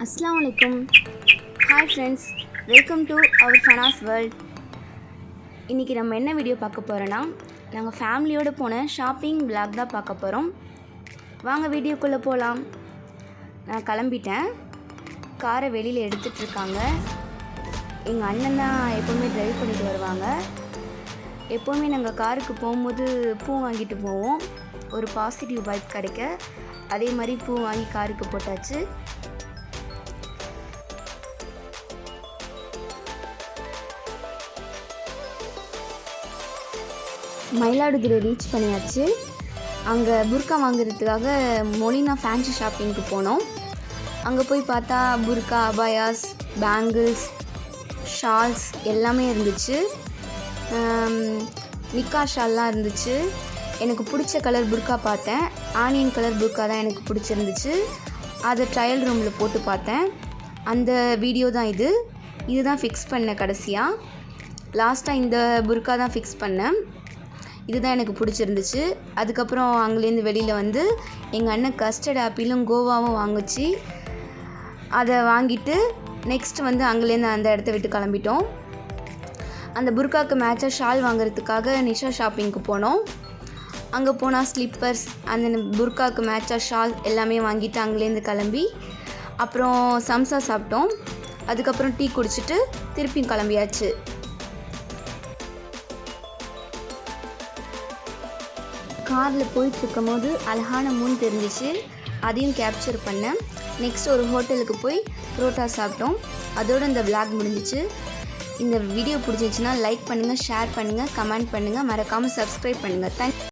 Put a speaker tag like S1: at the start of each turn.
S1: அஸ்ஸலாமு அலைக்கும். Hi friends, welcome to our ஃபனாஸ் வேர்ல்ட். இன்றைக்கி நம்ம என்ன வீடியோ பார்க்க போகிறோன்னா, நாங்கள் ஃபேமிலியோடு போன ஷாப்பிங் விளாக் தான் பார்க்க போகிறோம். வாங்க வீடியோக்குள்ளே போகலாம். நான் கிளம்பிட்டேன். காரை வெளியில் எடுத்துகிட்ருக்காங்க. எங்கள் அண்ணன் தான் எப்போவுமே ட்ரைவ் பண்ணிட்டு வருவாங்க. எப்போவுமே நாங்கள் காருக்கு போகும்போது பூ வாங்கிட்டு போவோம், ஒரு பாசிட்டிவ் வைப் கிடைக்க. அதே மாதிரி பூ வாங்கி காருக்கு போட்டாச்சு. மயிலாடுதுறை ரீச் பண்ணியாச்சு. அங்கே புர்கா வாங்குறதுக்காக மொலினா ஃபேன்சி ஷாப்பிங்க்கு போனோம். அங்கே போய் பார்த்தா புர்கா, அபாயாஸ், பேங்கிள்ஸ், ஷால்ஸ் எல்லாமே இருந்துச்சு. நிக்கா ஷால்லாம் இருந்துச்சு. எனக்கு பிடிச்ச கலர் புர்கா பார்த்தேன். ஆனியன் கலர் புர்கா தான் எனக்கு பிடிச்சிருந்துச்சு. அதை ட்ரையல் ரூமில் போட்டு பார்த்தேன். அந்த வீடியோ தான் இதுதான் ஃபிக்ஸ் பண்ணேன். கடைசியாக லாஸ்ட்டாக இந்த புர்கா தான் ஃபிக்ஸ் பண்ணேன். இதுதான் எனக்கு பிடிச்சிருந்துச்சு. அதுக்கப்புறம் அங்கேருந்து வெளியில் வந்து எங்கள் அண்ணன் கஸ்டர்ட் ஆப்பிளும் கோவாவும் வாங்குச்சு. அதை வாங்கிட்டு நெக்ஸ்ட் வந்து அங்கேருந்து அந்த இடத்த விட்டு கிளம்பிட்டோம். அந்த புர்காவுக்கு மேட்சாக ஷால் வாங்குறதுக்காக நிஷா ஷாப்பிங்க்கு போனோம். அங்கே போனால் ஸ்லிப்பர்ஸ், அந்த புர்காவுக்கு மேட்சாக ஷால் எல்லாமே வாங்கிட்டு அங்கேருந்து கிளம்பி அப்புறம் சம்சா சாப்பிட்டோம். அதுக்கப்புறம் டீ குடிச்சிட்டு திருப்பியும் கிளம்பியாச்சு. காரில் போயிட்டுருக்கும் போது அழகான மூன் தெரிஞ்சிச்சு. அதையும் கேப்சர் பண்ணேன். நெக்ஸ்ட் ஒரு ஹோட்டலுக்கு போய் புரோட்டா சாப்பிட்டோம். அதோடு இந்த விளாக் முடிஞ்சிச்சு. இந்த வீடியோ பிடிச்சிச்சின்னா லைக் பண்ணுங்கள், ஷேர் பண்ணுங்கள், கமெண்ட் பண்ணுங்கள், மறக்காமல் சப்ஸ்கிரைப் பண்ணுங்கள். தேங்க்ஸ்.